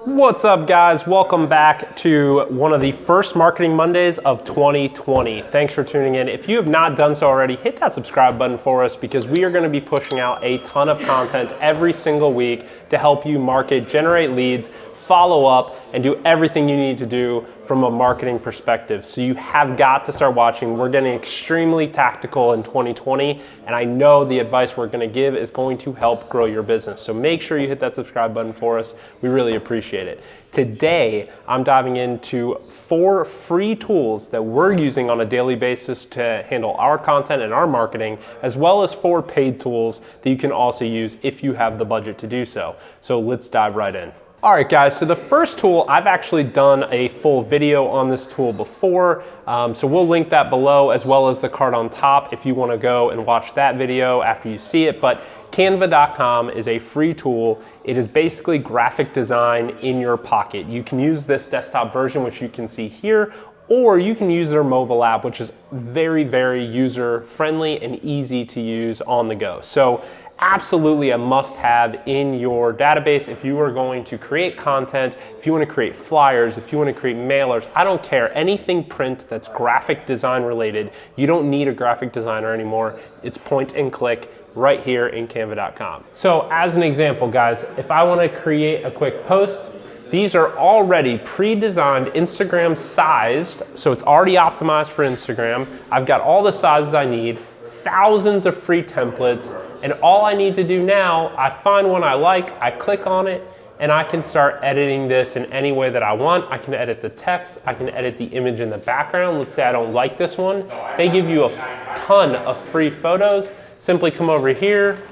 What's up, guys? Welcome back to one of the first Marketing Mondays of 2020. Thanks for tuning in. If you have not done so already, hit that subscribe button for us because we are going to be pushing out a ton of content every single week to help you market, generate leads, follow up, and do everything you need to do from a marketing perspective. So you have got to start watching. We're getting extremely tactical in 2020, and I know the advice we're gonna give is going to help grow your business. So make sure you hit that subscribe button for us. We really appreciate it. Today, I'm diving into 4 free tools that we're using on a daily basis to handle our content and our marketing, as well as 4 paid tools that you can also use if you have the budget to do so. So let's dive right in. All right, guys, so the first tool, I've actually done a full video on this tool before, so we'll link that below as well as the card on top if you wanna go and watch that video after you see it. But Canva.com is a free tool. It is basically graphic design in your pocket. You can use this desktop version, which you can see here, or you can use their mobile app, which is very, very user-friendly and easy to use on the go. So absolutely a must-have in your database if you are going to create content, if you want to create flyers, if you want to create mailers. I don't care, anything print that's graphic design related. You don't need a graphic designer anymore. It's point and click right here in Canva.com. So as an example, guys, if I want to create a quick post, these are already pre-designed, Instagram sized, so it's already optimized for Instagram. I've got all the sizes I need, thousands of free templates, and all I need to do now, I find one I like, I click on it, and I can start editing this in any way that I want. I can edit the text, I can edit the image in the background. Let's say I don't like this one. They give you a ton of free photos. Simply come over here,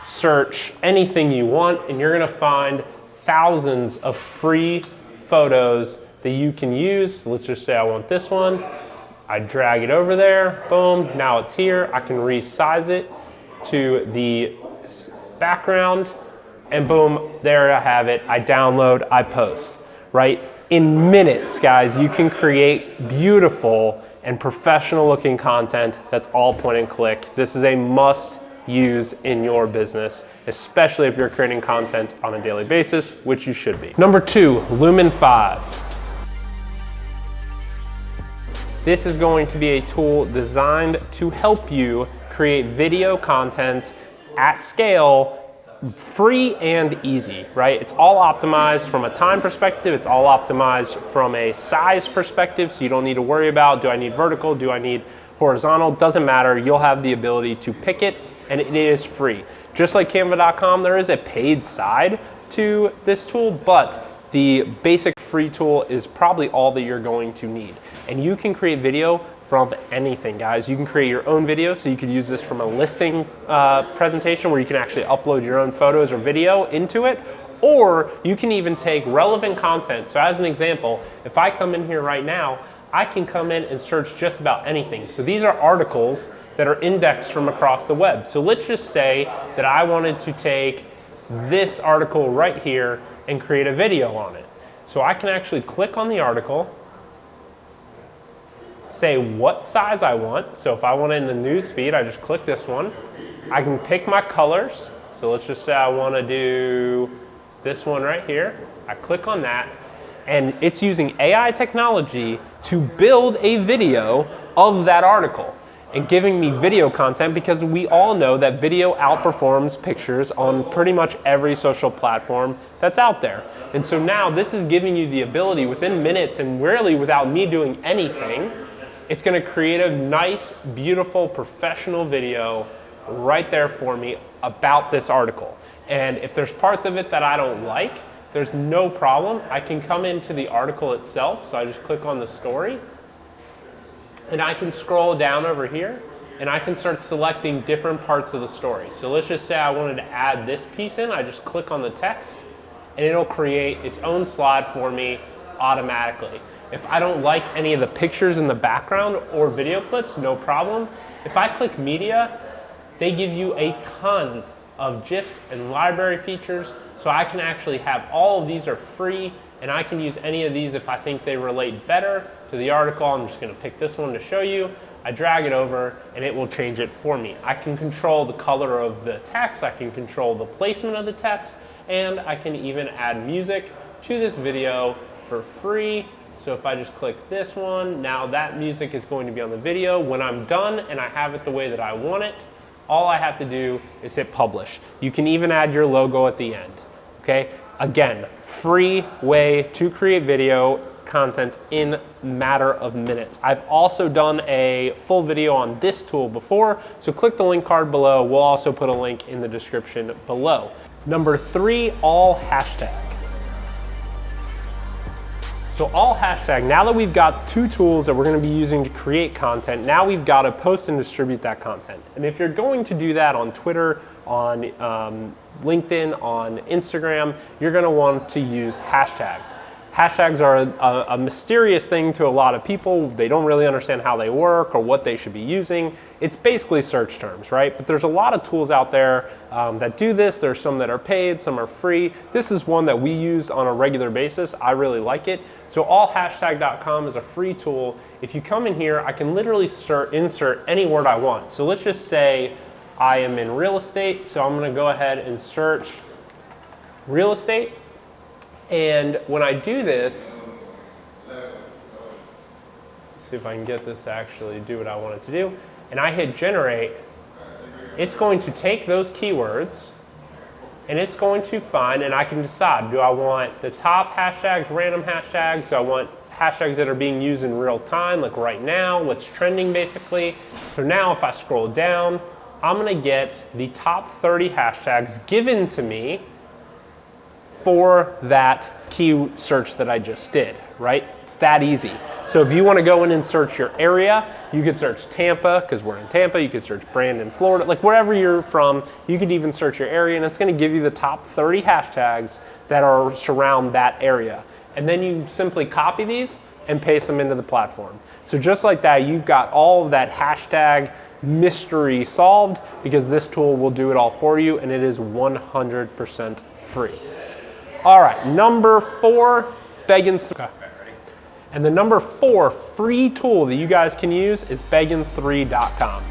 search anything you want, and you're gonna find thousands of free photos that you can use. So let's just say I want this one. I drag it over there, boom, now it's here. I can resize it to the background, and boom, there I have it. I download, I post, right? In minutes, guys, you can create beautiful and professional looking content that's all point and click. This is a must use in your business, especially if you're creating content on a daily basis, which you should be. Number 2, Lumen 5. This is going to be a tool designed to help you create video content at scale, free and easy, right? It's all optimized from a time perspective. It's all optimized from a size perspective, so you don't need to worry about, do I need vertical, do I need horizontal? Doesn't matter. You'll have the ability to pick it, and it is free. Just like Canva.com, there is a paid side to this tool, but the basic free tool is probably all that you're going to need. And you can create video from anything, guys. You can create your own video, so you could use this from a listing presentation where you can actually upload your own photos or video into it, or you can even take relevant content. So as an example, if I come in here right now, I can come in and search just about anything. So these are articles that are indexed from across the web. So let's just say that I wanted to take this article right here and create a video on it. So I can actually click on the article, say what size I want. So if I want it in the news feed, I just click this one. I can pick my colors. So let's just say I want to do this one right here. I click on that, and it's using AI technology to build a video of that article and giving me video content, because we all know that video outperforms pictures on pretty much every social platform that's out there. And so now this is giving you the ability within minutes, and really without me doing anything, it's gonna create a nice, beautiful, professional video right there for me about this article. And if there's parts of it that I don't like, there's no problem. I can come into the article itself, so I just click on the story, and I can scroll down over here, and I can start selecting different parts of the story. So let's just say I wanted to add this piece in. I just click on the text, and it'll create its own slide for me automatically. If I don't like any of the pictures in the background or video clips, no problem. If I click media, they give you a ton of GIFs and library features, so I can actually have all of these are free, and I can use any of these if I think they relate better to the article. I'm just gonna pick this one to show you. I drag it over, and it will change it for me. I can control the color of the text, I can control the placement of the text, and I can even add music to this video for free. So if I just click this one, now that music is going to be on the video. When I'm done and I have it the way that I want it, all I have to do is hit publish. You can even add your logo at the end, okay? Again, free way to create video content in a matter of minutes. I've also done a full video on this tool before, so click the link card below. We'll also put a link in the description below. Number 3, all hashtag. So all hashtag, now that we've got 2 tools that we're gonna be using to create content, now we've got to post and distribute that content. And if you're going to do that on Twitter, on LinkedIn, on Instagram, you're gonna want to use hashtags. Hashtags are a mysterious thing to a lot of people. They don't really understand how they work or what they should be using. It's basically search terms, right? But there's a lot of tools out there that do this. There's some that are paid, some are free. This is one that we use on a regular basis. I really like it. So allhashtag.com is a free tool. If you come in here, I can literally insert any word I want. So let's just say I am in real estate. So I'm gonna go ahead and search real estate. And when I do this, see if I can get this to actually do what I want it to do, and I hit generate, it's going to take those keywords and it's going to find, and I can decide, do I want the top hashtags, random hashtags? Do I want hashtags that are being used in real time, like right now, what's trending basically? So now if I scroll down, I'm gonna get the top 30 hashtags given to me for that key search that I just did, right? It's that easy. So if you want to go in and search your area, you could search Tampa, because we're in Tampa. You could search Brandon, Florida, like wherever you're from. You could even search your area, and it's going to give you the top 30 hashtags that are surround that area. And then you simply copy these and paste them into the platform. So just like that, you've got all of that hashtag mystery solved, because this tool will do it all for you, and it is 100% free. All right, number 4, Beggins. Okay. And the number 4 free tool that you guys can use is Begginscom.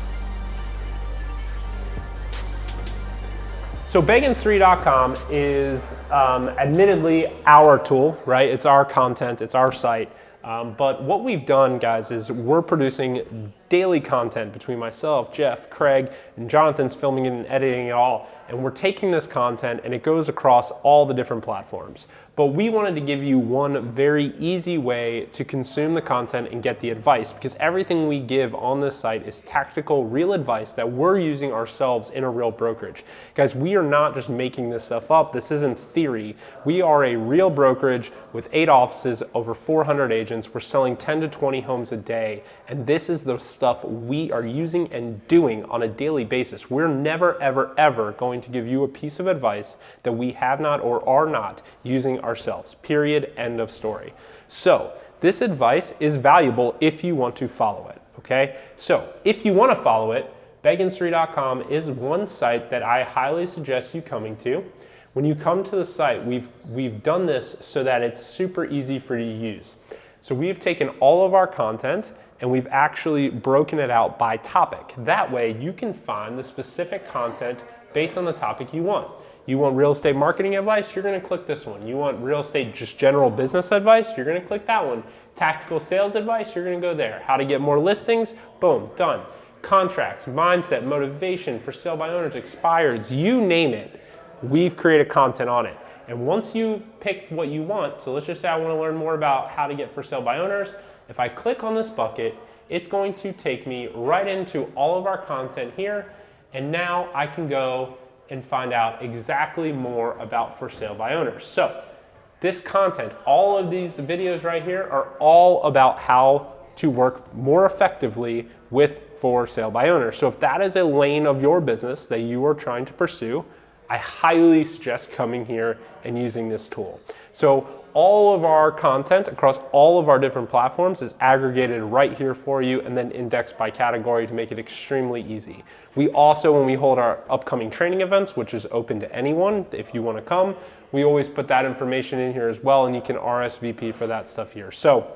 So Begginscom is admittedly our tool, right? It's our content, it's our site. But what we've done, guys, is we're producing daily content between myself, Jeff, Craig, and Jonathan's filming it and editing it all. And we're taking this content and it goes across all the different platforms. But we wanted to give you one very easy way to consume the content and get the advice, because everything we give on this site is tactical, real advice that we're using ourselves in a real brokerage. Guys, we are not just making this stuff up. This isn't theory. We are a real brokerage with 8 offices, over 400 agents. We're selling 10 to 20 homes a day. And this is the stuff we are using and doing on a daily basis. We're never, ever, ever going to give you a piece of advice that we have not or are not using ourselves, period, end of story. So this advice is valuable if you want to follow it, okay? So if you want to follow it, Begginscom is one site that I highly suggest you coming to. When you come to the site, we've done this so that it's super easy for you to use. So we've taken all of our content and we've actually broken it out by topic. That way you can find the specific content based on the topic you want. You want real estate marketing advice, you're gonna click this one. You want real estate just general business advice, you're gonna click that one. Tactical sales advice, you're gonna go there. How to get more listings, boom, done. Contracts, mindset, motivation, for sale by owners, expireds, you name it, we've created content on it. And once you pick what you want, so let's just say I wanna learn more about how to get for sale by owners, if I click on this bucket, it's going to take me right into all of our content here, and now I can go and find out exactly more about for sale by owners. So this content, all of these videos right here are all about how to work more effectively with for sale by owners. So if that is a lane of your business that you are trying to pursue, I highly suggest coming here and using this tool. So all of our content across all of our different platforms is aggregated right here for you and then indexed by category to make it extremely easy. We also, when we hold our upcoming training events, which is open to anyone if you want to come, we always put that information in here as well, and you can RSVP for that stuff here. So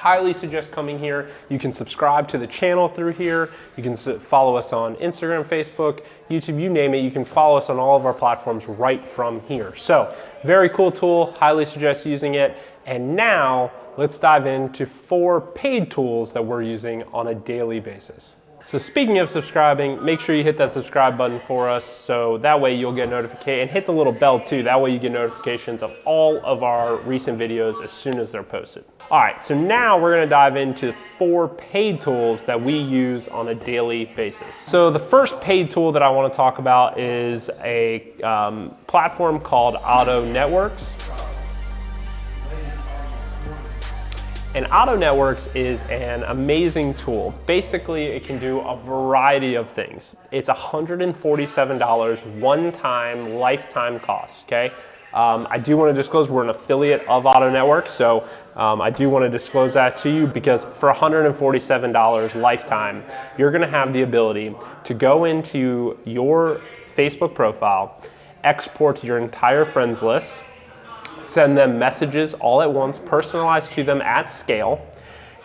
highly suggest coming here. You can subscribe to the channel through here. You can follow us on Instagram, Facebook, YouTube, you name it. You can follow us on all of our platforms right from here. So very cool tool, highly suggest using it. And now let's dive into 4 paid tools that we're using on a daily basis. So speaking of subscribing, make sure you hit that subscribe button for us so that way you'll get notification, and hit the little bell too. That way you get notifications of all of our recent videos as soon as they're posted. All right, so now we're gonna dive into 4 paid tools that we use on a daily basis. So the first paid tool that I wanna talk about is a platform called Auto Networks. And Auto Networks is an amazing tool. Basically, it can do a variety of things. It's $147 one-time, lifetime cost, okay? I do want to disclose we're an affiliate of Auto Networks, so I do want to disclose that to you, because for $147 lifetime, you're going to have the ability to go into your Facebook profile, export your entire friends list, send them messages all at once, personalized to them at scale.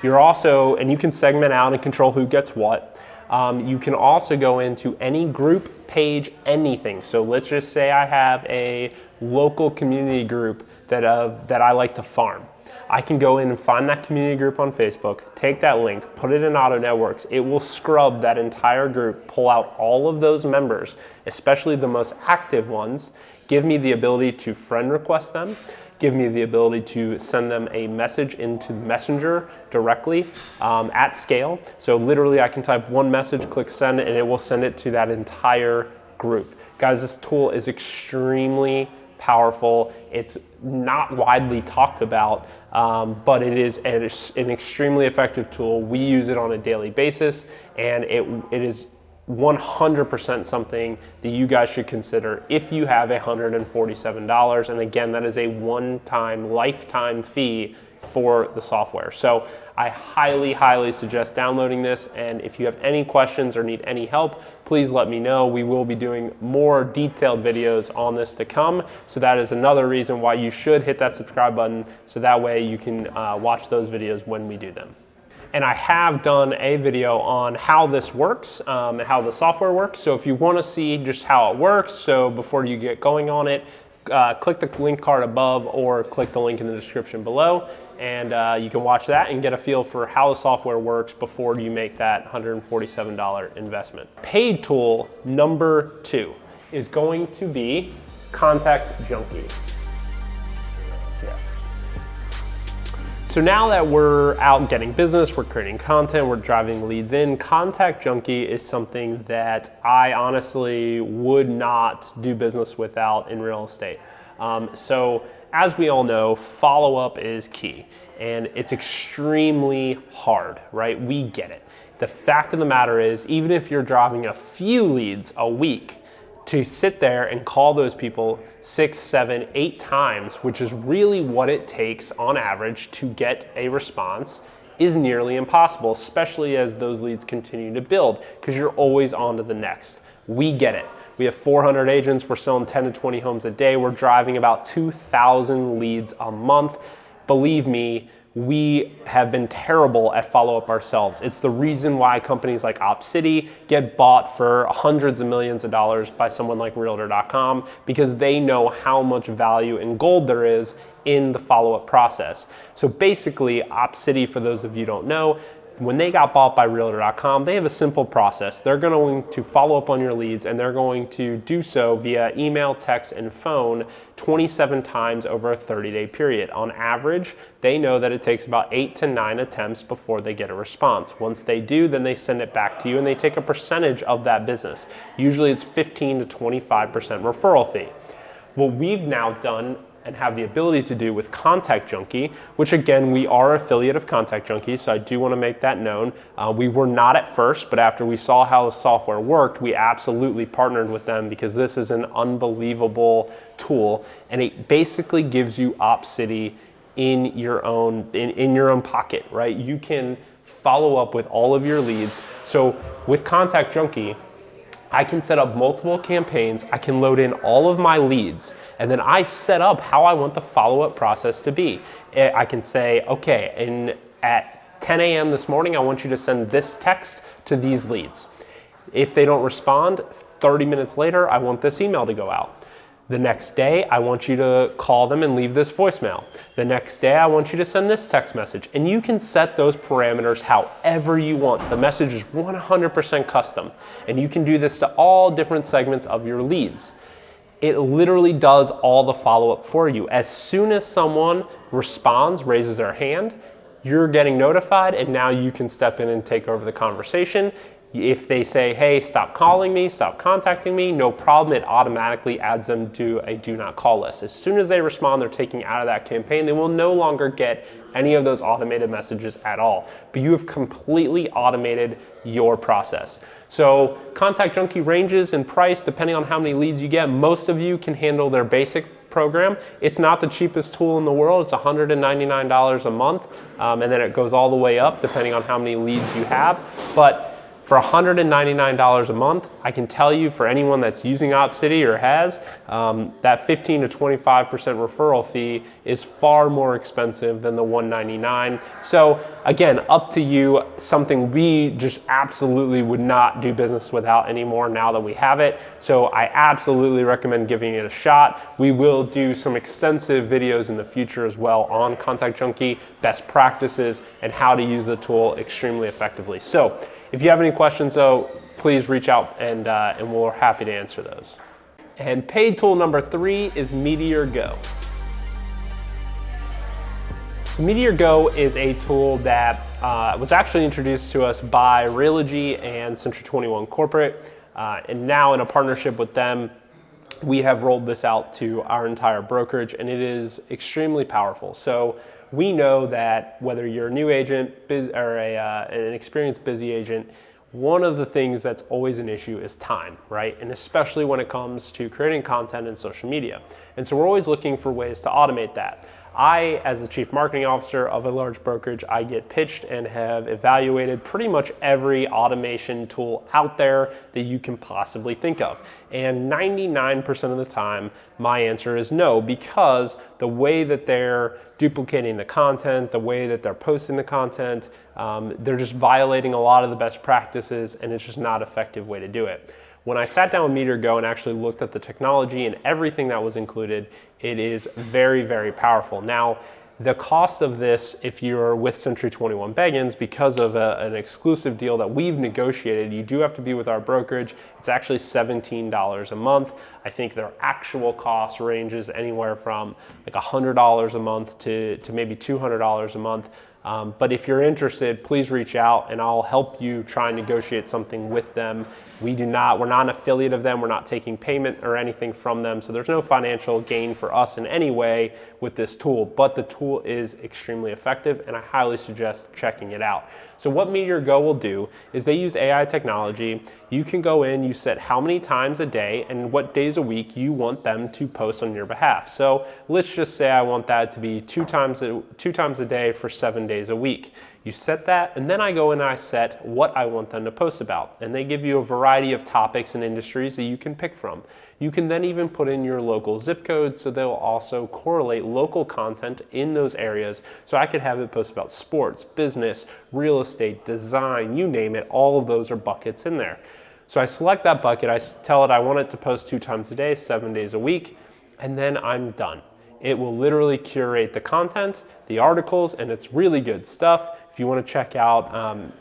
You're also, and you can segment out and control who gets what. You can also go into any group, page, anything. So let's just say I have a local community group that I like to farm. I can go in and find that community group on Facebook, take that link, put it in Auto Networks. It will scrub that entire group, pull out all of those members, especially the most active ones, give me the ability to friend request them, give me the ability to send them a message into Messenger directly at scale. So literally I can type one message, click send, and it will send it to that entire group. Guys, this tool is extremely powerful. It's not widely talked about, but it is an extremely effective tool. We use it on a daily basis, and it is 100% something that you guys should consider if you have $147. And again, that is a one-time, lifetime fee for the software. So I highly, highly suggest downloading this. And if you have any questions or need any help, please let me know. We will be doing more detailed videos on this to come. So that is another reason why you should hit that subscribe button, so that way you can watch those videos when we do them. And I have done a video on how this works and how the software works. So if you want to see just how it works, so before you get going on it, click the link card above or click the link in the description below, and you can watch that and get a feel for how the software works before you make that $147 investment. Paid tool number 2 is going to be Contact Junkie. So now that we're out getting business, we're creating content, we're driving leads in, Contact Junkie is something that I honestly would not do business without in real estate. So as we all know, follow-up is key, and it's extremely hard, right? We get it. The fact of the matter is, even if you're driving a few leads a week, to sit there and call those people 6, 7, 8 times, which is really what it takes on average to get a response, is nearly impossible, especially as those leads continue to build, because you're always on to the next. We get it. We have 400 agents. We're selling 10 to 20 homes a day. We're driving about 2,000 leads a month. Believe me, we have been terrible at follow-up ourselves. It's the reason why companies like OpCity get bought for hundreds of millions of dollars by someone like Realtor.com, because they know how much value and gold there is in the follow-up process. So basically, OpCity, for those of you who don't know, when they got bought by Realtor.com, they have a simple process. They're going to follow up on your leads, and they're going to do so via email, text, and phone 27 times over a 30-day period. On average, they know that it takes about 8 to 9 attempts before they get a response. Once they do, then they send it back to you, and they take a percentage of that business. Usually it's 15 to 25% referral fee. What we've now done and have the ability to do with Contact Junkie, which again, we are affiliate of Contact Junkie, so I do want to make that known. We were not at first, but after we saw how the software worked, we absolutely partnered with them, because this is an unbelievable tool, and it basically gives you OpCity in your own pocket, right? You can follow up with all of your leads. So with Contact Junkie, I can set up multiple campaigns, I can load in all of my leads, and then I set up how I want the follow-up process to be. I can say, okay, in at 10 a.m. this morning, I want you to send this text to these leads. If they don't respond, 30 minutes later, I want this email to go out. The next day, I want you to call them and leave this voicemail. The next day, I want you to send this text message. And you can set those parameters however you want. The message is 100% custom. And you can do this to all different segments of your leads. It literally does all the follow-up for you. As soon as someone responds, raises their hand, you're getting notified, and now you can step in and take over the conversation. If they say, hey, stop calling me, stop contacting me, no problem, it automatically adds them to a do not call list. As soon as they respond, they're taken out of that campaign. They will no longer get any of those automated messages at all. But you have completely automated your process. So Contact Junkie ranges in price depending on how many leads you get. Most of you can handle their basic program. It's not the cheapest tool in the world. It's $199 a month, and then it goes all the way up depending on how many leads you have. But for $199 a month, I can tell you, for anyone that's using OpCity or has, that 15 to 25% referral fee is far more expensive than the $199. So again, up to you, something we just absolutely would not do business without anymore now that we have it. So I absolutely recommend giving it a shot. We will do some extensive videos in the future as well on Contact Junkie, best practices, and how to use the tool extremely effectively. So if you have any questions, though, please reach out and we're happy to answer those. And paid tool number 3 is Meteor Go. So Meteor Go is a tool that was actually introduced to us by Realty and Century 21 Corporate, and now in a partnership with them, we have rolled this out to our entire brokerage, and it is extremely powerful. So we know that whether you're a new agent or an experienced busy agent, one of the things that's always an issue is time, right? And especially when it comes to creating content in social media. And so we're always looking for ways to automate that. I, as the chief marketing officer of a large brokerage, I get pitched and have evaluated pretty much every automation tool out there that you can possibly think of. And 99% of the time, my answer is no, because the way that they're duplicating the content, the way that they're posting the content, they're just violating a lot of the best practices, and it's just not an effective way to do it. When I sat down with Meteor Go and actually looked at the technology and everything that was included, it is very, very powerful. Now, the cost of this, if you're with Century 21 Beggins, because of an exclusive deal that we've negotiated, you do have to be with our brokerage. It's actually $17 a month. I think their actual cost ranges anywhere from like $100 a month to maybe $200 a month. But if you're interested, please reach out and I'll help you try and negotiate something with them. We're not an affiliate of them. We're not taking payment or anything from them. So there's no financial gain for us in any way with this tool, but the tool is extremely effective and I highly suggest checking it out. So what Meteor Go will do is they use AI technology. You can go in, you set how many times a day and what days a week you want them to post on your behalf. So let's just say I want that to be two times a day for 7 days a week. You set that, and then I go in and I set what I want them to post about. And they give you a variety of topics and industries that you can pick from. You can then even put in your local zip code, so they'll also correlate local content in those areas. So I could have it post about sports, business, real estate, design, you name it, all of those are buckets in there. So I select that bucket, I tell it I want it to post 2 times a day, 7 days a week, and then I'm done. It will literally curate the content, the articles, and it's really good stuff. If you want to check out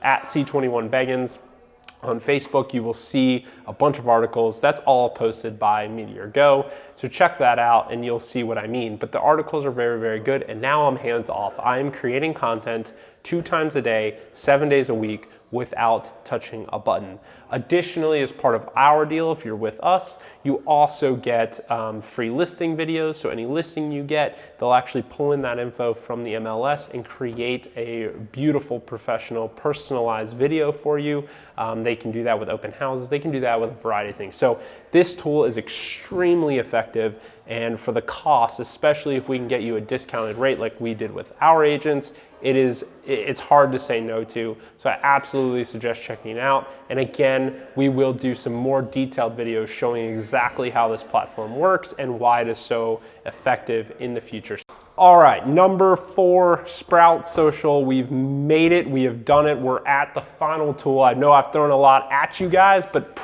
at C21 Beggins on Facebook, you will see a bunch of articles. That's all posted by Meteor Go. So check that out and you'll see what I mean. But the articles are very, very good. And now I'm hands off. I am creating content 2 times a day, 7 days a week without touching a button. Additionally, as part of our deal, if you're with us, you also get free listing videos. So any listing you get, they'll actually pull in that info from the MLS and create a beautiful, professional, personalized video for you. They can do that with open houses. They can do that with a variety of things. So this tool is extremely effective, and for the cost, especially if we can get you a discounted rate like we did with our agents, it's hard to say no to. So I absolutely suggest checking it out. And again, we will do some more detailed videos showing exactly how this platform works and why it is so effective in the future. All right, number 4, Sprout Social. We've made it, we have done it. We're at the final tool. I know I've thrown a lot at you guys, but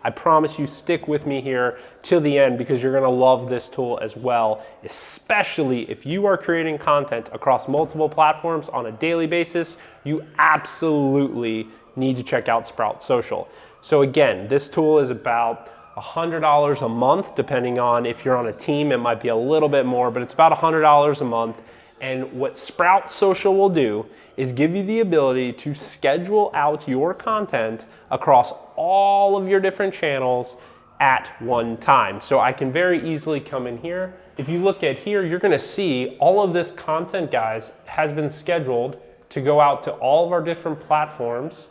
I promise you stick with me here till the end because you're gonna love this tool as well, especially if you are creating content across multiple platforms on a daily basis. You absolutely need to check out Sprout Social. So again, this tool is about $100 a month, depending on if you're on a team, it might be a little bit more, but it's about $100 a month. And what Sprout Social will do is give you the ability to schedule out your content across all of your different channels at one time. So I can very easily come in here. If you look at here, you're gonna see all of this content, guys, has been scheduled to go out to all of our different platforms,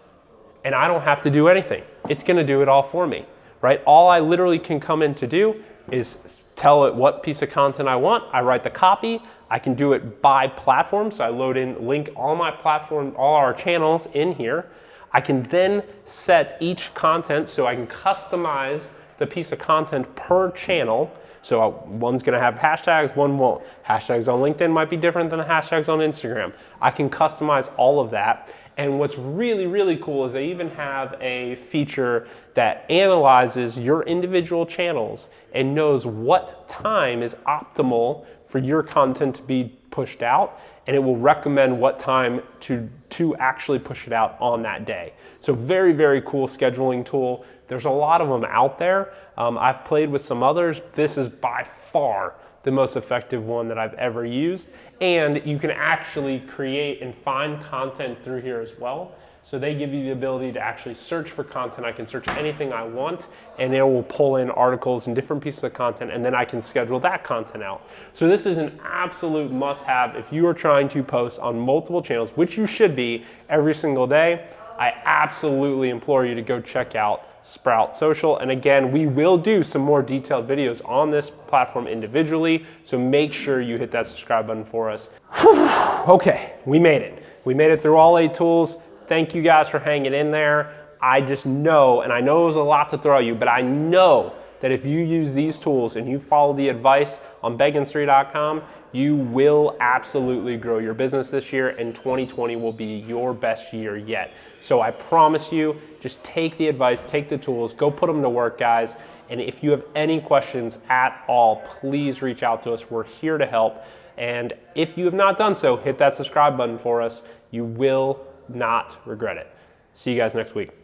and I don't have to do anything. It's gonna do it all for me. Right? All I literally can come in to do is tell it what piece of content I want. I write the copy. I can do it by platform. So I link all my platform, all our channels in here. I can then set each content so I can customize the piece of content per channel. So one's gonna have hashtags, one won't. Hashtags on LinkedIn might be different than the hashtags on Instagram. I can customize all of that. And what's really, really cool is they even have a feature that analyzes your individual channels and knows what time is optimal for your content to be pushed out, and it will recommend what time to actually push it out on that day. So very, very cool scheduling tool. There's a lot of them out there. I've played with some others. This is by far the most effective one that I've ever used. And you can actually create and find content through here as well. So they give you the ability to actually search for content. I can search anything I want and it will pull in articles and different pieces of content, and then I can schedule that content out. So this is an absolute must-have if you are trying to post on multiple channels, which you should be every single day. I absolutely implore you to go check out Sprout Social. And again, we will do some more detailed videos on this platform individually, so make sure you hit that subscribe button for us. Okay, we made it. We made it through all 8 tools. Thank you guys for hanging in there. I just know, and I know it was a lot to throw at you, but I know that if you use these tools and you follow the advice on Begginscom, you will absolutely grow your business this year, and 2020 will be your best year yet. So I promise you, just take the advice, take the tools, go put them to work, guys. And if you have any questions at all, please reach out to us. We're here to help. And if you have not done so, hit that subscribe button for us. You will not regret it. See you guys next week.